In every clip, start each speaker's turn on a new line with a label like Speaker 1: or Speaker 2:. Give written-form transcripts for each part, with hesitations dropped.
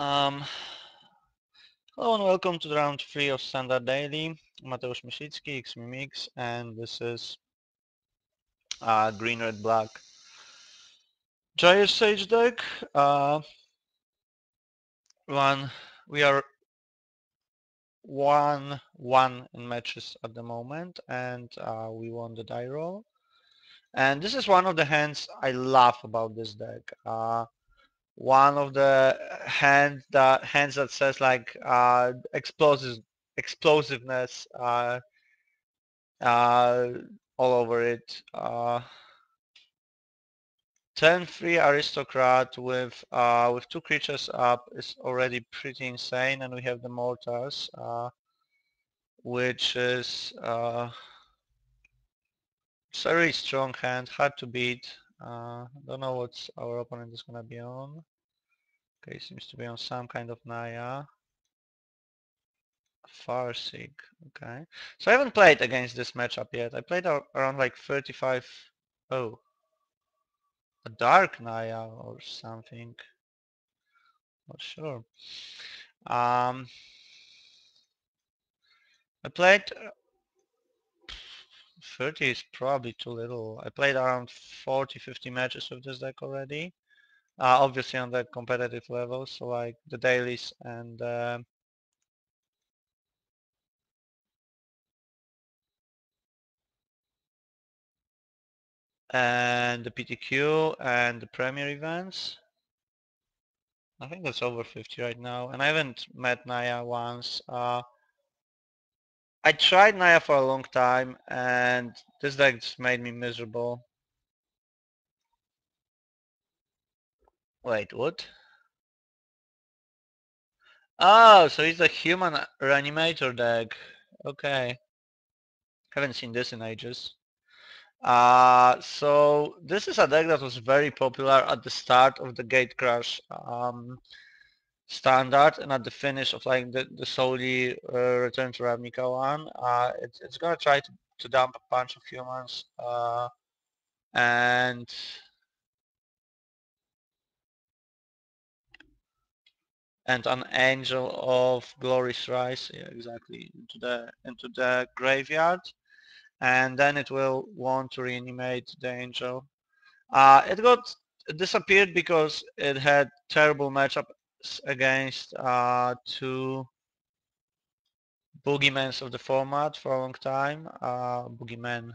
Speaker 1: Um, Hello and welcome to the round 3 of Standard Daily. Mateusz Myślicki, xMiMx, and this is green, red, black Giant Sage deck. One, we are 1-1 in matches at the moment, and we won the die roll. And this is one of the hands I love about this deck. One of the hands that says like explosiveness uh, all over it. Turn 3 aristocrat with 2 creatures up is already pretty insane, and we have the mortars, which is it's a really strong hand, hard to beat. Don't know what our opponent is gonna be on. Okay, seems to be on some kind of Naya. Farseek, okay. So I haven't played against this matchup yet. I played around like 35. Oh, a Dark Naya or something. Not sure. Um, I played 30 is probably too little. I played around 40, 50 matches with this deck already. Obviously on the competitive level, so like the dailies and the PTQ and the Premier events. I think that's over 50 right now, and I haven't met Naya once. I tried Naya for a long time, and this deck just made me miserable. Wait, what? Oh, so it's a human reanimator deck. Okay. Haven't seen this in ages. So this is a deck that was very popular at the start of the Gate Crash standard and at the finish of like the solely Return to Ravnica one. It's gonna try to dump a bunch of humans and an Angel of Glorious Rise, yeah, exactly, into the graveyard, and then it will want to reanimate the Angel. It disappeared because it had terrible matchups against two boogeymans of the format for a long time. Boogeymans,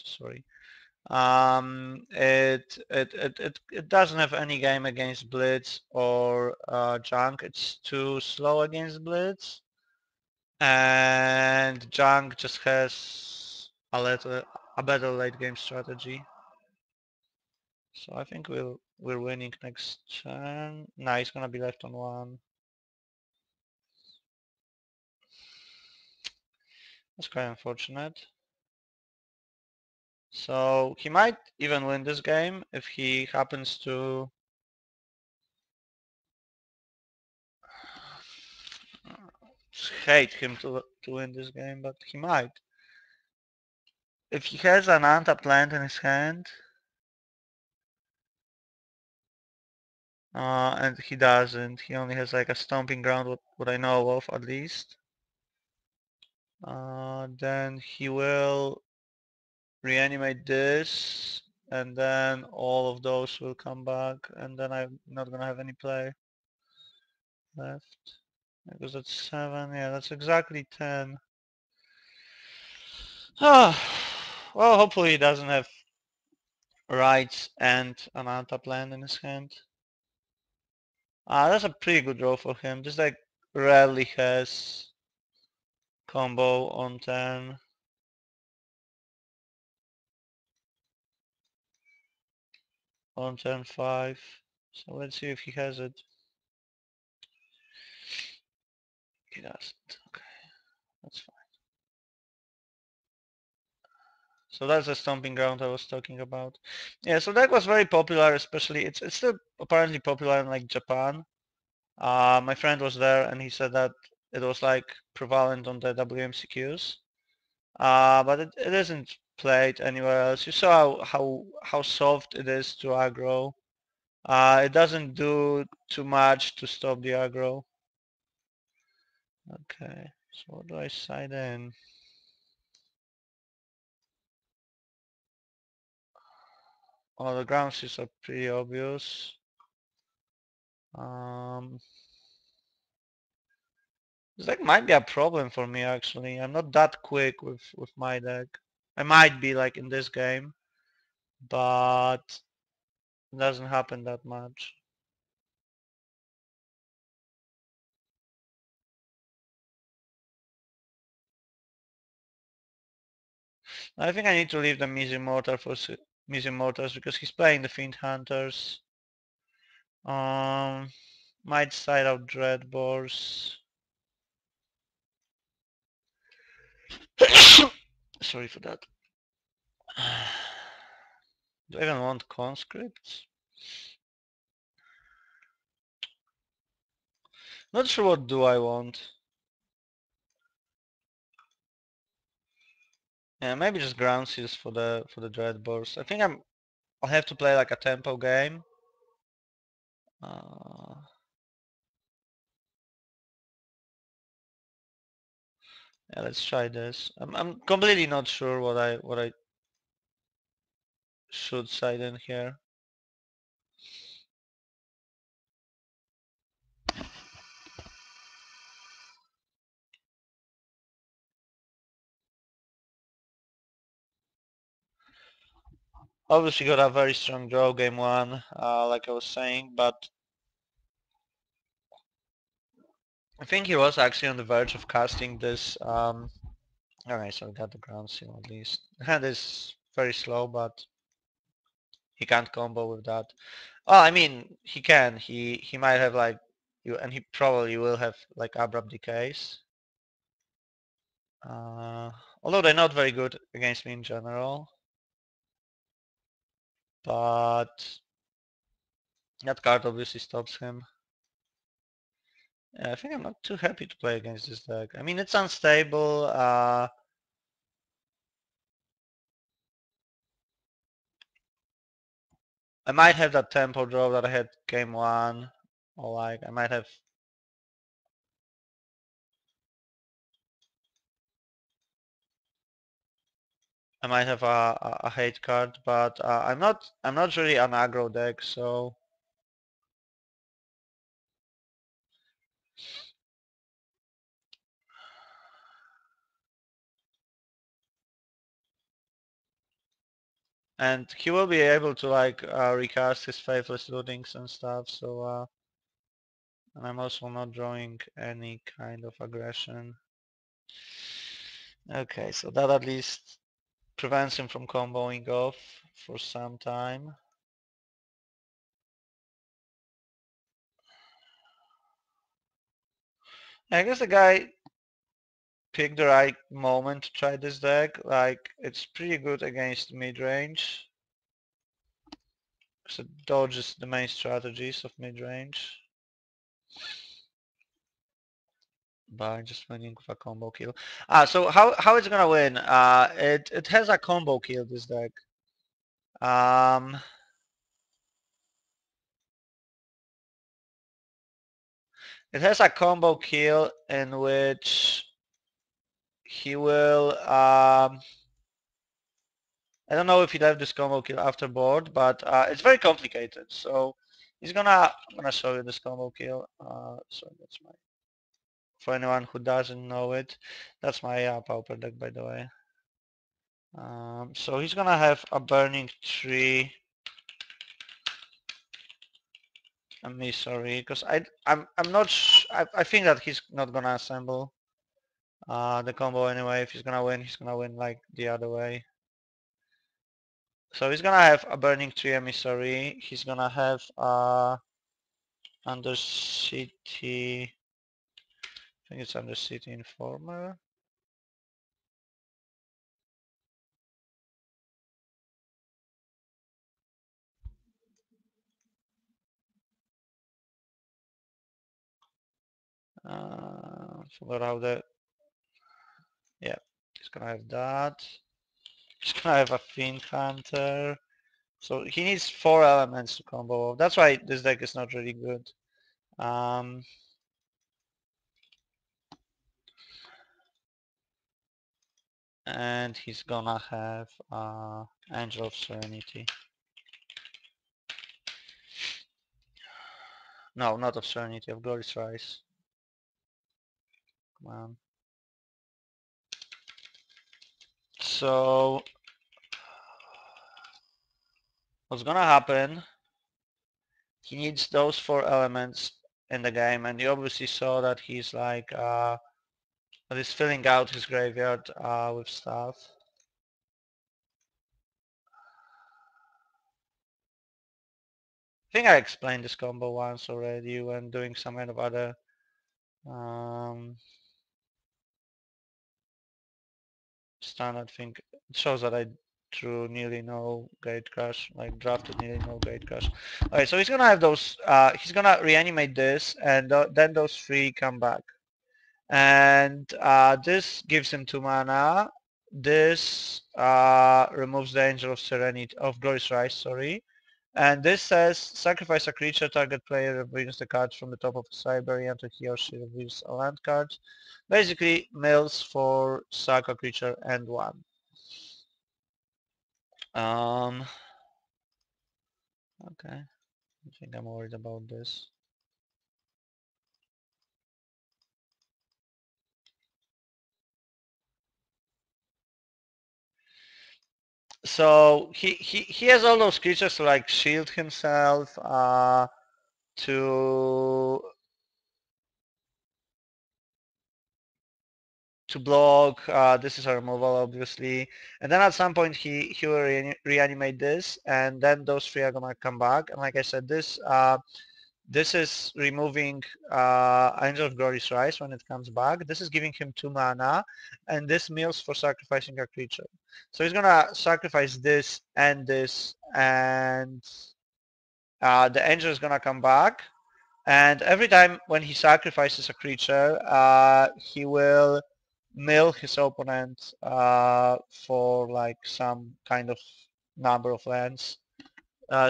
Speaker 1: sorry. It doesn't have any game against Blitz or Junk. It's too slow against Blitz, and Junk just has a better late game strategy. So I think we're winning next turn. Nah, he's gonna be left on one. That's quite unfortunate. So he might even win this game if he happens to hate him to win this game, but he might. If he has an untapped land in his hand, and he doesn't, he only has like a stomping ground, what I know of at least, then he will reanimate this, and then all of those will come back, and then I'm not gonna have any play left. Because that's 7, yeah, that's exactly 10. Ah, well, hopefully he doesn't have rights and an untap land in his hand. That's a pretty good draw for him. This deck rarely has combo on turn. On turn 5. So let's see if he has it. He doesn't. Okay, that's fine. So that's the stomping ground I was talking about. Yeah, so that was very popular, especially it's still apparently popular in like Japan. My friend was there and he said that it was like prevalent on the WMCQs. But it isn't played anywhere else. You saw how soft it is to aggro. It doesn't do too much to stop the aggro. Okay, so what do I side in? Oh, the ground shifts are pretty obvious. This deck might be a problem for me actually. I'm not that quick with my deck. I might be like in this game, but it doesn't happen that much. I think I need to leave the Mizzy Mortar for Mizzy Mortars because he's playing the Fiend Hunters. Um, might side out Dreadbores. Sorry for that. Do I even want conscripts? Not sure what do I want. Yeah, maybe just ground seals for the Dreadbores. I think I'll have to play like a tempo game. Uh, yeah, let's try this. I'm completely not sure what I should side in here. Obviously got a very strong draw game one, like I was saying, but I think he was actually on the verge of casting this. Okay, so we got the ground seal at least. Hand is very slow, but he can't combo with that. Oh, I mean, he can. He might have like you, and he probably will have like abrupt decays. Although they're not very good against me in general, but that card obviously stops him. Yeah, I think I'm not too happy to play against this deck. I mean, it's unstable. I might have that tempo draw that I had game one, or like I might have a hate card, but I'm not really an aggro deck, so and he will be able to like recast his Faithless Lootings and stuff. So and I'm also not drawing any kind of aggression. Okay, so that at least prevents him from comboing off for some time. I guess the guy picked the right moment to try this deck. Like, it's pretty good against mid-range. So dodge is the main strategies of mid-range. By just winning with a combo kill. So how it's gonna win? It has a combo kill, this deck. Um, it has a combo kill in which he will I don't know if he'd have this combo kill after board, but it's very complicated. So I'm gonna show you this combo kill. So that's my for anyone who doesn't know it, that's my pauper deck, by the way. So he's gonna have a burning tree. I'm me sorry, because I'm not. I think that he's not gonna assemble the combo anyway. If he's gonna win like the other way. So he's gonna have a burning tree emissary. He's gonna have Undercity, I think it's Undercity Informer. Forgot how the, yeah, he's gonna have that. He's gonna have a Fiend Hunter. So he needs 4 elements to combo. That's why this deck is not really good. And he's gonna have Angel of Serenity. No, not of Serenity, of Glorious Rise. Come on. So what's gonna happen? He needs those 4 elements in the game, and you obviously saw that he's like that he's filling out his graveyard with stuff. I think I explained this combo once already when doing some kind of other standard thing. It shows that I drew nearly no gate crash, like drafted nearly no gate crash. Okay, so he's gonna have those, he's gonna reanimate this, and then those 3 come back. And this gives him 2 mana. This removes the Angel of Serenity, of Glorious Rise, sorry. And this says sacrifice a creature, target player reveals the cards from the top of his library until he or she reveals a land card. Basically, mills for sack a creature and 1. Okay, I think I'm worried about this. So he has all those creatures to like shield himself, to block. This is a removal, obviously. And then at some point he will reanimate this, and then those 3 are gonna come back. And like I said, this is removing Angel of Glorious Rise when it comes back. This is giving him 2 mana, and this mills for sacrificing a creature. So he's gonna sacrifice this, and the Angel is gonna come back. And every time when he sacrifices a creature, he will mill his opponent for like some kind of number of lands,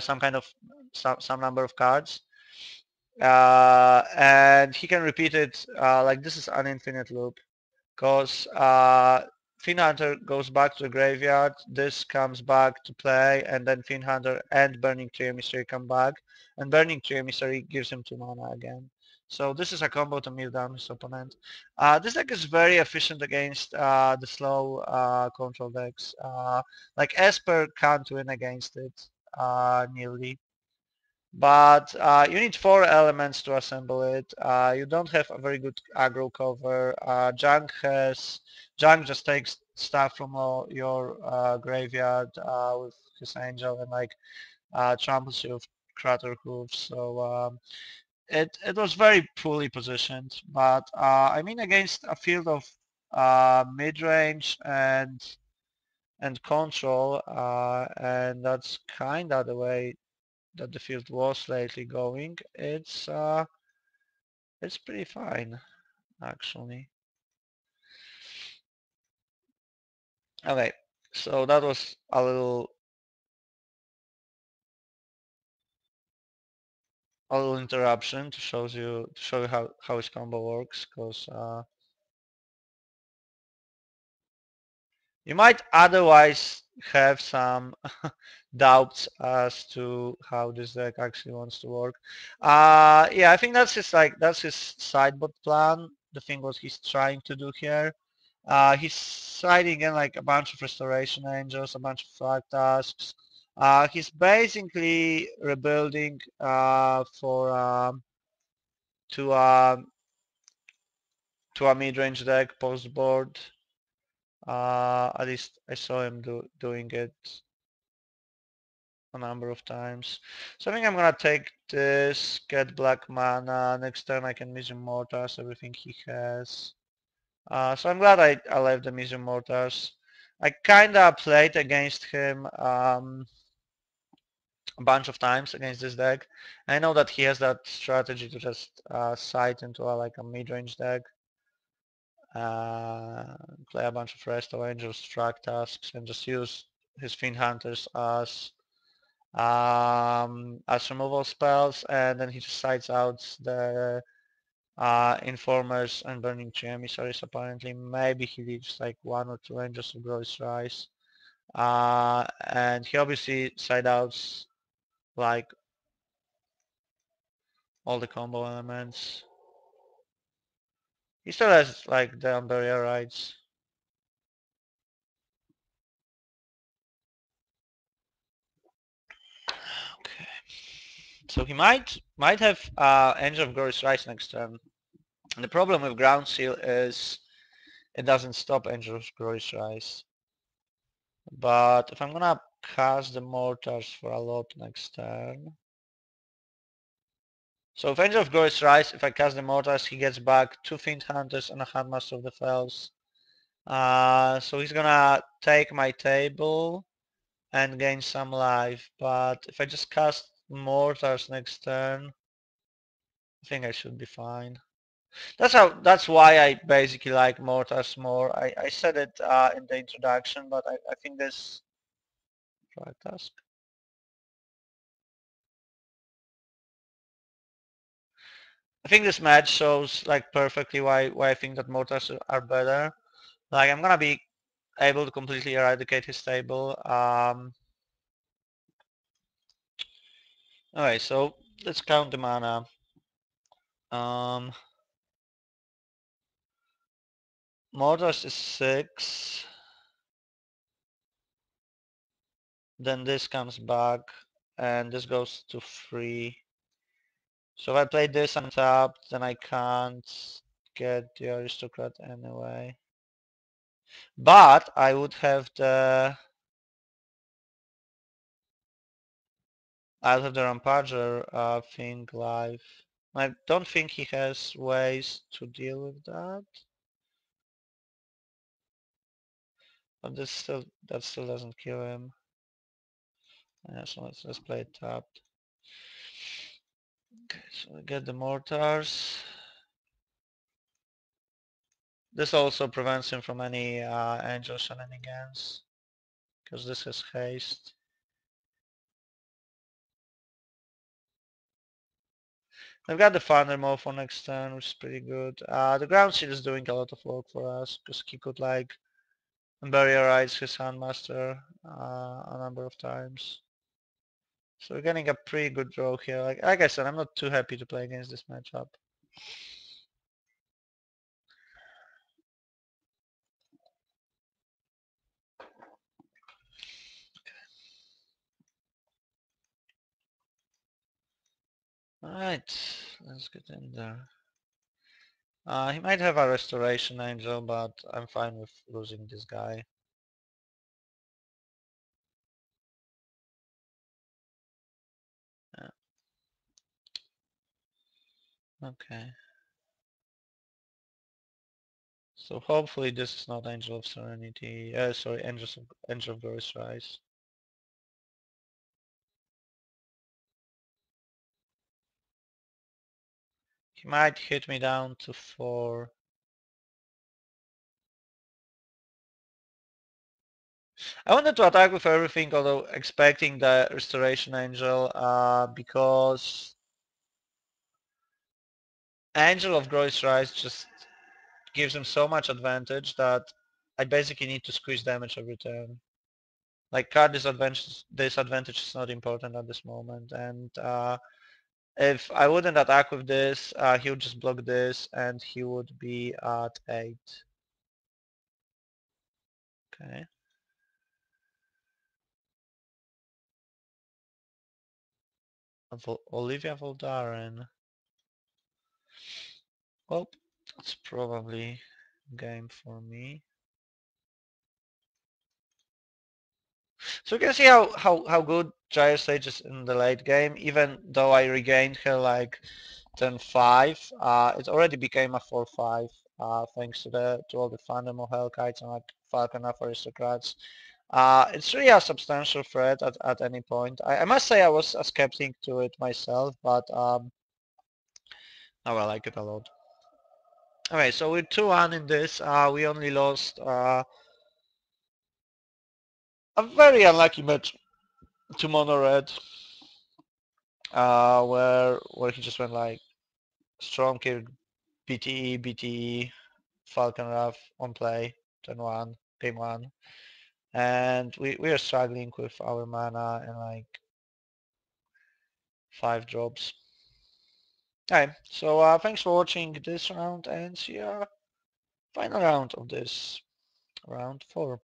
Speaker 1: some kind of some number of cards. And he can repeat it like this is an infinite loop, because Fiend Hunter goes back to the graveyard, this comes back to play, and then Fiend Hunter and Burning Tree Emissary come back, and Burning Tree Emissary gives him 2 mana again. So this is a combo to mill down his opponent. This deck is very efficient against the slow control decks. Like Esper can't win against it nearly. But you need 4 elements to assemble it. You don't have a very good aggro cover. Junk just takes stuff from your graveyard with his angel and like tramples you with crater hooves. So it was very poorly positioned. But I mean against a field of mid-range and control, and that's kind of the way that the field was lately going, it's pretty fine actually. Okay, so that was a little interruption to show you how his combo works, because you might otherwise have some doubts as to how this deck actually wants to work. Yeah, I think that's his sideboard plan. The thing what he's trying to do here. He's siding in like a bunch of restoration angels, a bunch of flag tasks. He's basically rebuilding for to to a mid-range deck post board. At least I saw him doing it a number of times. So I think I'm gonna take this, get black mana. Next turn I can Mission Mortars everything he has. So I'm glad I left the Mission Mortars. I kinda played against him a bunch of times against this deck. I know that he has that strategy to just side into like a mid-range deck, play a bunch of Resto Angels, track tasks, and just use his Fiend Hunters as as removal spells, and then he just sides out the Informers and Burning Tree Emissaries apparently. Maybe he leaves like 1 or 2 Angels of Glorious Rise. And he obviously side outs like all the combo elements. He still has like the Umberia rights. Okay. So he might have Angel of Glorious Rise next turn. And the problem with Ground Seal is it doesn't stop Angel of Glorious Rise. But if I'm gonna cast the Mortars for a lot next turn. So if Angel of Glorious Rise, if I cast the Mortars, he gets back 2 Fiend Hunters and a Handmaster of the Fells. So he's gonna take my table and gain some life. But if I just cast Mortars next turn, I think I should be fine. That's why I basically like Mortars more. I said it in the introduction, but I think this drag task. I think this match shows like perfectly why I think that Mortars are better. Like I'm gonna be able to completely eradicate his table. Alright, so let's count the mana. Mortars is 6. Then this comes back, and this goes to 3. So if I play this untapped, then I can't get the Aristocrat anyway. But I would have the... I'll have the Rampager thing live. I don't think he has ways to deal with that. But that still doesn't kill him. Yeah, so let's play it tapped. Okay, so we get the Mortars. This also prevents him from any Angel shenanigans, because this has haste. I've got the Thundermaw for next turn, which is pretty good. The Ground Seal is doing a lot of work for us, because he could like barrierize his Handmaster a number of times. So we're getting a pretty good draw here. Like I said, I'm not too happy to play against this matchup. Alright, let's get in there. He might have a Restoration Angel, but I'm fine with losing this guy. Yeah. Okay. So hopefully this is not Angel of Serenity. Sorry, Angel of Glorious Rise. He might hit me down to 4. I wanted to attack with everything, although expecting the Restoration Angel, because Angel of Glorious Rise just gives him so much advantage that I basically need to squeeze damage every turn. Like card disadvantage is not important at this moment, and if I wouldn't attack with this, he would just block this, and he would be at 8. Okay. Olivia Voldaren. Well, that's probably game for me. So you can see how good Gyro Sage is in the late game. Even though I regained her like turn 5, it already became a 4-5 thanks to all the Thundermaw Hellkites and like Falconer Aristocrats. It's really a substantial threat at any point. I must say I was a skeptic to it myself, but oh well, I like it a lot. Okay, so we're 2-1 in this. We only lost a very unlucky match to mono red, where he just went like Storm Kill, BTE, BTE, Falcon Wrath on play, turn one, game one, and we are struggling with our mana and like 5 drops. Okay, so thanks for watching this round and see you final round of this round 4.